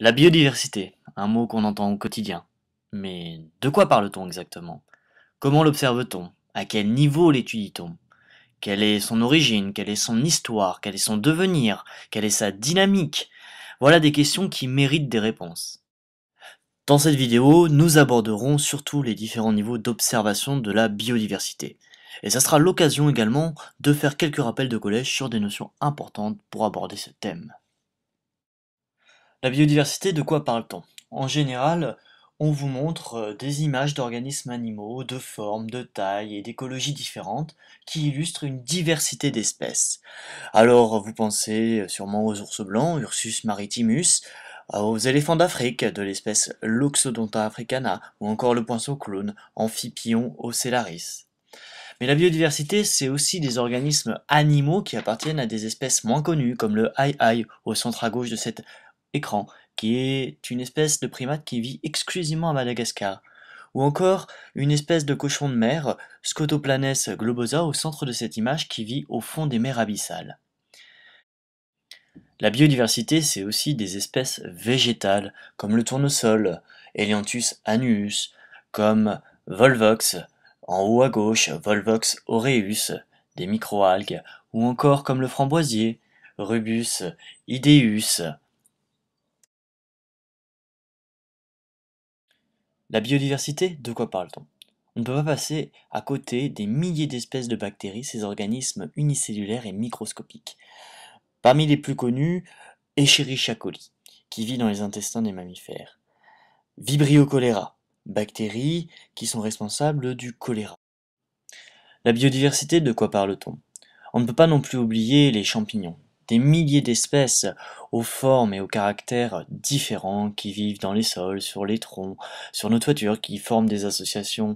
La biodiversité, un mot qu'on entend au quotidien. Mais de quoi parle-t-on exactement? Comment l'observe-t-on? À quel niveau l'étudie-t-on? Quelle est son origine? Quelle est son histoire? Quel est son devenir? Quelle est sa dynamique? Voilà des questions qui méritent des réponses. Dans cette vidéo, nous aborderons surtout les différents niveaux d'observation de la biodiversité. Et ça sera l'occasion également de faire quelques rappels de collège sur des notions importantes pour aborder ce thème. La biodiversité, de quoi parle-t-on? En général, on vous montre des images d'organismes animaux, de formes, de tailles et d'écologies différentes qui illustrent une diversité d'espèces. Alors, vous pensez sûrement aux ours blancs, Ursus maritimus, aux éléphants d'Afrique, de l'espèce Loxodonta africana, ou encore le poinçon clown, Amphipion ocellaris. Mais la biodiversité, c'est aussi des organismes animaux qui appartiennent à des espèces moins connues, comme le aï-aï au centre à gauche de cet écran, qui est une espèce de primate qui vit exclusivement à Madagascar. Ou encore une espèce de cochon de mer, Scotoplanes globosa, au centre de cette image qui vit au fond des mers abyssales. La biodiversité, c'est aussi des espèces végétales, comme le tournesol, Helianthus annuus, comme Volvox, en haut à gauche, Volvox aureus, des microalgues, ou encore comme le framboisier, Rubus ideus. La biodiversité, de quoi parle-t-on? On ne peut pas passer à côté des milliers d'espèces de bactéries, ces organismes unicellulaires et microscopiques. Parmi les plus connus, Escherichia coli, qui vit dans les intestins des mammifères. Vibrio cholera, bactéries qui sont responsables du choléra. La biodiversité, de quoi parle-t-on? On ne peut pas non plus oublier les champignons. Des milliers d'espèces aux formes et aux caractères différents qui vivent dans les sols, sur les troncs, sur nos toitures, qui forment des associations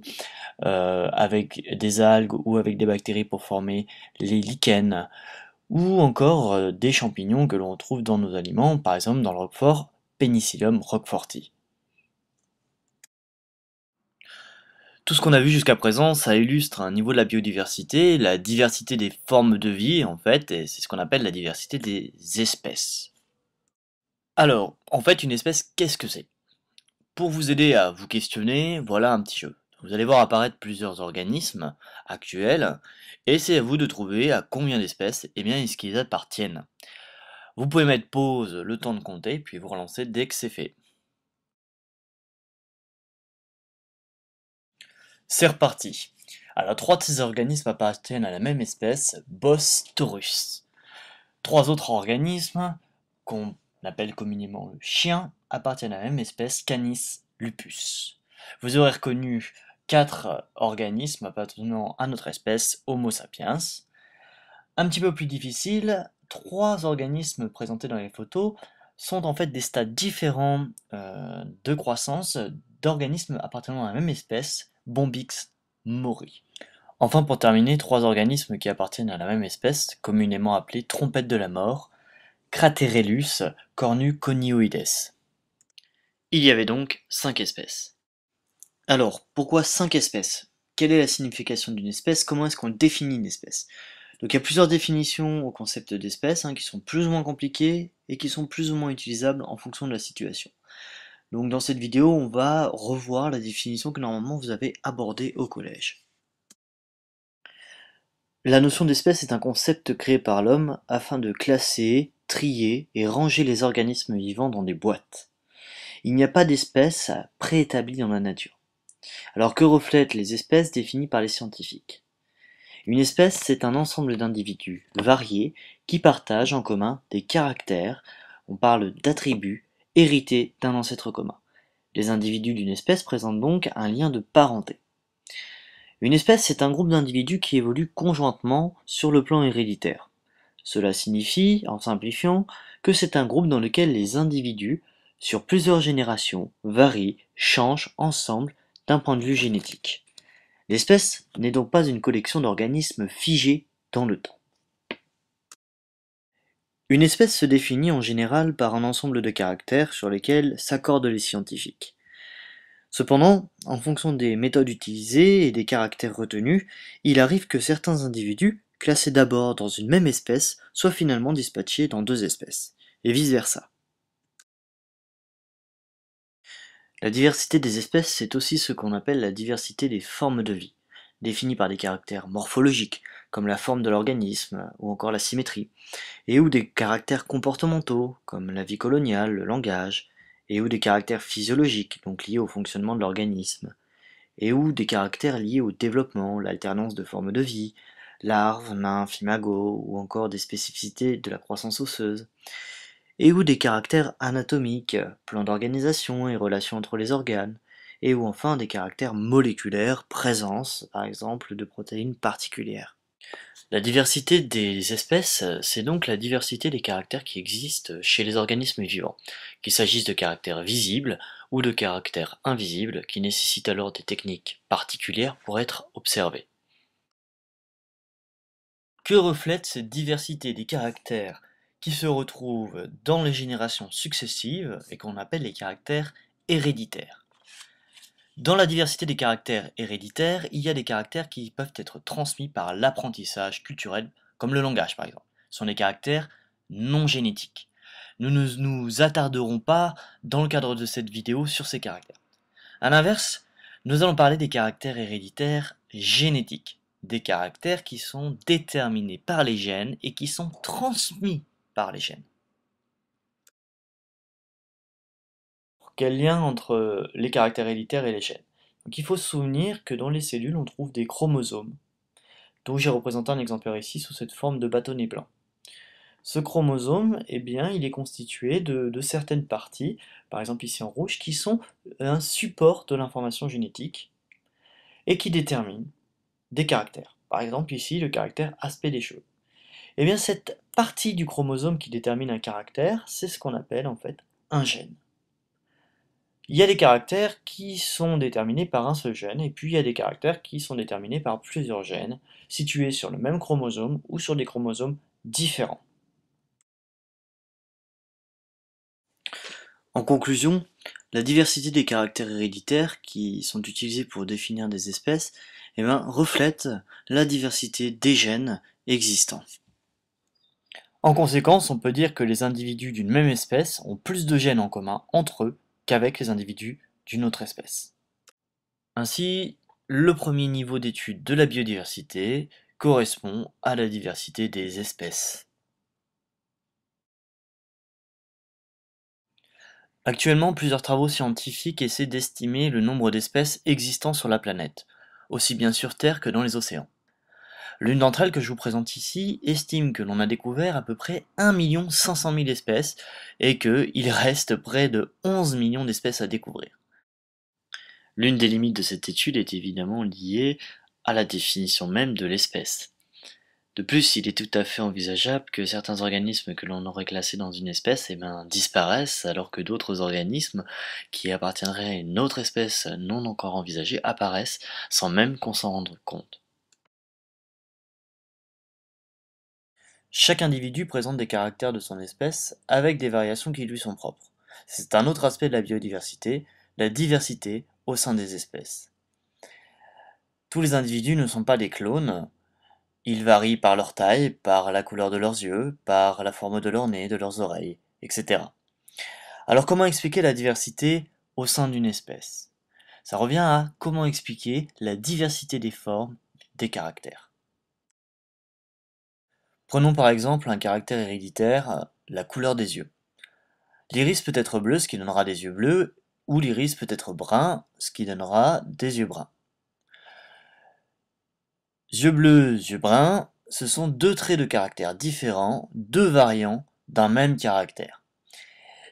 avec des algues ou avec des bactéries pour former les lichens, ou encore des champignons que l'on trouve dans nos aliments, par exemple dans le roquefort, Penicillium roqueforti. Tout ce qu'on a vu jusqu'à présent, ça illustre un niveau de la biodiversité, la diversité des formes de vie en fait, et c'est ce qu'on appelle la diversité des espèces. Alors, en fait, une espèce, qu'est-ce que c'est? Pour vous aider à vous questionner, voilà un petit jeu. Vous allez voir apparaître plusieurs organismes actuels, et c'est à vous de trouver à combien d'espèces, eh bien, est-ce qu'ils appartiennent. Vous pouvez mettre pause le temps de compter, puis vous relancer dès que c'est fait. C'est reparti. Alors, trois de ces organismes appartiennent à la même espèce, Bos taurus. Trois autres organismes, qu'on appelle communément le chien, appartiennent à la même espèce, Canis lupus. Vous aurez reconnu quatre organismes appartenant à notre espèce, Homo sapiens. Un petit peu plus difficile, trois organismes présentés dans les photos sont en fait des stades différents de croissance d'organismes appartenant à la même espèce, Bombix mori. Enfin, pour terminer, trois organismes qui appartiennent à la même espèce, communément appelés trompettes de la mort, Craterellus cornuconioides. Il y avait donc 5 espèces. Alors, pourquoi 5 espèces? Quelle est la signification d'une espèce? Comment est-ce qu'on définit une espèce? Donc il y a plusieurs définitions au concept d'espèce qui sont plus ou moins compliquées et qui sont plus ou moins utilisables en fonction de la situation. Donc dans cette vidéo, on va revoir la définition que normalement vous avez abordée au collège. La notion d'espèce est un concept créé par l'homme afin de classer, trier et ranger les organismes vivants dans des boîtes. Il n'y a pas d'espèce préétablie dans la nature. Alors que reflètent les espèces définies par les scientifiques? Une espèce, c'est un ensemble d'individus variés qui partagent en commun des caractères, on parle d'attributs, hérités d'un ancêtre commun. Les individus d'une espèce présentent donc un lien de parenté. Une espèce, c'est un groupe d'individus qui évoluent conjointement sur le plan héréditaire. Cela signifie, en simplifiant, que c'est un groupe dans lequel les individus, sur plusieurs générations, varient, changent ensemble d'un point de vue génétique. L'espèce n'est donc pas une collection d'organismes figés dans le temps. Une espèce se définit en général par un ensemble de caractères sur lesquels s'accordent les scientifiques. Cependant, en fonction des méthodes utilisées et des caractères retenus, il arrive que certains individus, classés d'abord dans une même espèce, soient finalement dispatchés dans deux espèces, et vice-versa. La diversité des espèces, c'est aussi ce qu'on appelle la diversité des formes de vie, définie par des caractères morphologiques, comme la forme de l'organisme ou encore la symétrie, et ou des caractères comportementaux, comme la vie coloniale, le langage, et ou des caractères physiologiques, donc liés au fonctionnement de l'organisme, et ou des caractères liés au développement, l'alternance de formes de vie, larves, nymphes, imagos, ou encore des spécificités de la croissance osseuse, et ou des caractères anatomiques, plan d'organisation et relations entre les organes, et ou enfin des caractères moléculaires, présence, par exemple, de protéines particulières. La diversité des espèces, c'est donc la diversité des caractères qui existent chez les organismes vivants, qu'il s'agisse de caractères visibles ou de caractères invisibles qui nécessitent alors des techniques particulières pour être observés. Que reflète cette diversité des caractères qui se retrouvent dans les générations successives et qu'on appelle les caractères héréditaires? Dans la diversité des caractères héréditaires, il y a des caractères qui peuvent être transmis par l'apprentissage culturel, comme le langage par exemple. Ce sont des caractères non génétiques. Nous ne nous attarderons pas dans le cadre de cette vidéo sur ces caractères. À l'inverse, nous allons parler des caractères héréditaires génétiques, des caractères qui sont déterminés par les gènes et qui sont transmis par les gènes. Quel lien entre les caractères héréditaires et les gènes? Donc il faut se souvenir que dans les cellules, on trouve des chromosomes, dont j'ai représenté un exemplaire ici sous cette forme de bâtonnet blanc. Ce chromosome, eh bien, il est constitué de certaines parties, par exemple ici en rouge, qui sont un support de l'information génétique et qui déterminent des caractères. Par exemple ici, le caractère aspect des cheveux. Eh bien, cette partie du chromosome qui détermine un caractère, c'est ce qu'on appelle en fait un gène. Il y a des caractères qui sont déterminés par un seul gène, et puis il y a des caractères qui sont déterminés par plusieurs gènes, situés sur le même chromosome ou sur des chromosomes différents. En conclusion, la diversité des caractères héréditaires qui sont utilisés pour définir des espèces reflète la diversité des gènes existants. En conséquence, on peut dire que les individus d'une même espèce ont plus de gènes en commun entre eux qu'avec les individus d'une autre espèce. Ainsi, le premier niveau d'étude de la biodiversité correspond à la diversité des espèces. Actuellement, plusieurs travaux scientifiques essaient d'estimer le nombre d'espèces existant sur la planète, aussi bien sur Terre que dans les océans. L'une d'entre elles que je vous présente ici estime que l'on a découvert à peu près 1 500 000 espèces et qu'il reste près de 11 millions d'espèces à découvrir. L'une des limites de cette étude est évidemment liée à la définition même de l'espèce. De plus, il est tout à fait envisageable que certains organismes que l'on aurait classés dans une espèce disparaissent, alors que d'autres organismes qui appartiendraient à une autre espèce non encore envisagée apparaissent sans même qu'on s'en rende compte. Chaque individu présente des caractères de son espèce avec des variations qui lui sont propres. C'est un autre aspect de la biodiversité, la diversité au sein des espèces. Tous les individus ne sont pas des clones, ils varient par leur taille, par la couleur de leurs yeux, par la forme de leur nez, de leurs oreilles, etc. Alors comment expliquer la diversité au sein d'une espèce? Ça revient à comment expliquer la diversité des formes, des caractères. Prenons par exemple un caractère héréditaire, la couleur des yeux. L'iris peut être bleu, ce qui donnera des yeux bleus, ou l'iris peut être brun, ce qui donnera des yeux bruns. Yeux bleus, yeux bruns, ce sont deux traits de caractère différents, deux variants d'un même caractère.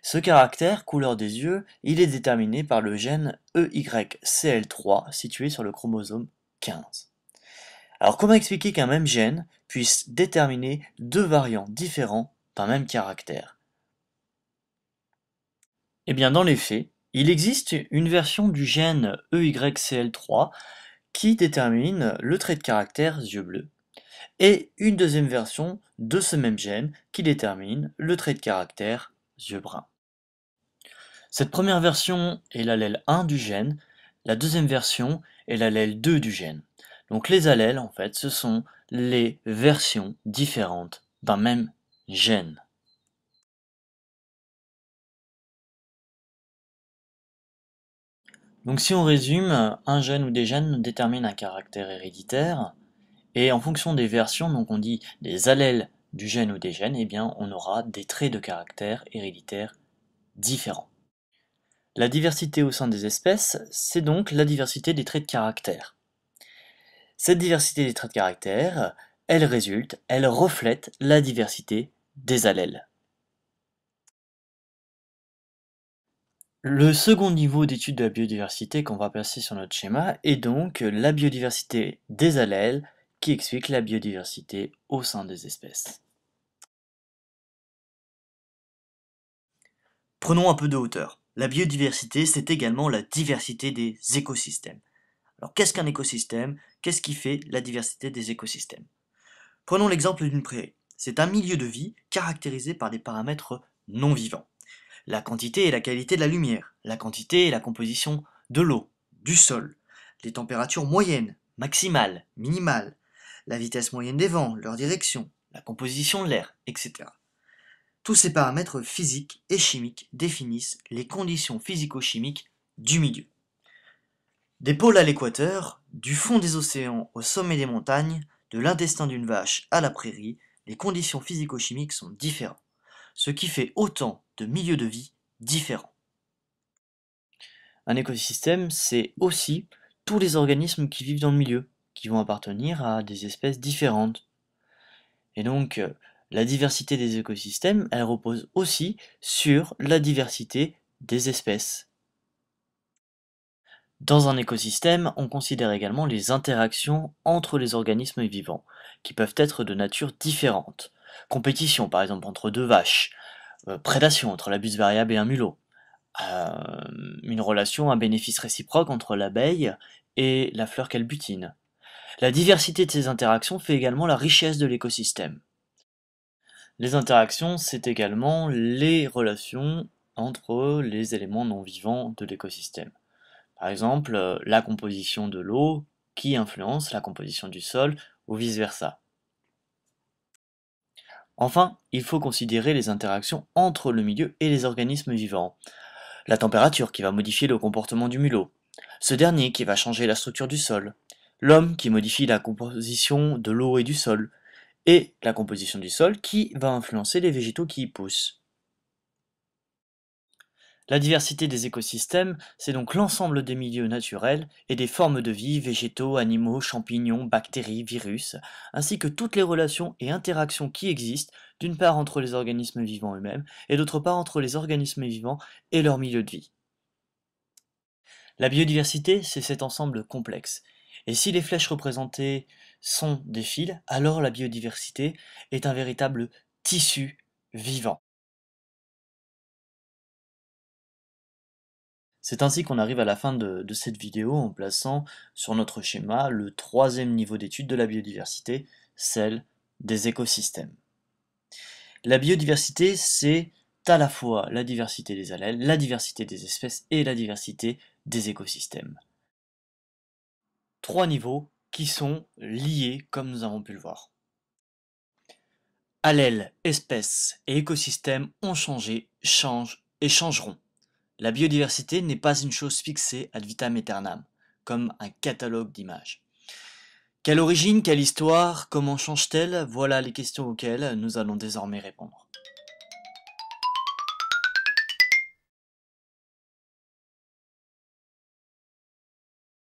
Ce caractère, couleur des yeux, il est déterminé par le gène EYCL3 situé sur le chromosome 15. Alors comment expliquer qu'un même gène puisse déterminer deux variants différents d'un même caractère? Eh bien dans les faits, il existe une version du gène EYCL3 qui détermine le trait de caractère yeux bleus, et une deuxième version de ce même gène qui détermine le trait de caractère yeux bruns. Cette première version est l'allèle 1 du gène, la deuxième version est l'allèle 2 du gène. Donc les allèles, en fait, ce sont les versions différentes d'un même gène. Donc si on résume, un gène ou des gènes déterminent un caractère héréditaire, et en fonction des versions, donc on dit des allèles du gène ou des gènes, eh bien on aura des traits de caractère héréditaires différents. La diversité au sein des espèces, c'est donc la diversité des traits de caractère. Cette diversité des traits de caractère, elle reflète la diversité des allèles. Le second niveau d'étude de la biodiversité qu'on va placer sur notre schéma est donc la biodiversité des allèles qui explique la biodiversité au sein des espèces. Prenons un peu de hauteur. La biodiversité, c'est également la diversité des écosystèmes. Alors qu'est-ce qu'un écosystème? Qu'est-ce qui fait la diversité des écosystèmes? Prenons l'exemple d'une prairie. C'est un milieu de vie caractérisé par des paramètres non vivants. La quantité et la qualité de la lumière, la quantité et la composition de l'eau, du sol, les températures moyennes, maximales, minimales, la vitesse moyenne des vents, leur direction, la composition de l'air, etc. Tous ces paramètres physiques et chimiques définissent les conditions physico-chimiques du milieu. Des pôles à l'équateur, du fond des océans au sommet des montagnes, de l'intestin d'une vache à la prairie, les conditions physico-chimiques sont différentes, ce qui fait autant de milieux de vie différents. Un écosystème, c'est aussi tous les organismes qui vivent dans le milieu, qui vont appartenir à des espèces différentes. Et donc, la diversité des écosystèmes, elle repose aussi sur la diversité des espèces. Dans un écosystème, on considère également les interactions entre les organismes vivants, qui peuvent être de nature différente. Compétition, par exemple, entre deux vaches, prédation entre la buse variable et un mulot, une relation à bénéfice réciproque entre l'abeille et la fleur qu'elle butine. La diversité de ces interactions fait également la richesse de l'écosystème. Les interactions, c'est également les relations entre les éléments non vivants de l'écosystème. Par exemple, la composition de l'eau qui influence la composition du sol ou vice-versa. Enfin, il faut considérer les interactions entre le milieu et les organismes vivants. La température qui va modifier le comportement du mulot, ce dernier qui va changer la structure du sol, l'homme qui modifie la composition de l'eau et du sol, et la composition du sol qui va influencer les végétaux qui y poussent. La diversité des écosystèmes, c'est donc l'ensemble des milieux naturels et des formes de vie, végétaux, animaux, champignons, bactéries, virus, ainsi que toutes les relations et interactions qui existent, d'une part entre les organismes vivants eux-mêmes, et d'autre part entre les organismes vivants et leur milieu de vie. La biodiversité, c'est cet ensemble complexe. Et si les flèches représentées sont des fils, alors la biodiversité est un véritable tissu vivant. C'est ainsi qu'on arrive à la fin de cette vidéo en plaçant sur notre schéma le troisième niveau d'étude de la biodiversité, celle des écosystèmes. La biodiversité, c'est à la fois la diversité des allèles, la diversité des espèces et la diversité des écosystèmes. Trois niveaux qui sont liés comme nous avons pu le voir. Allèles, espèces et écosystèmes ont changé, changent et changeront. La biodiversité n'est pas une chose fixée ad vitam aeternam, comme un catalogue d'images. Quelle origine, quelle histoire, comment change-t-elle? Voilà les questions auxquelles nous allons désormais répondre.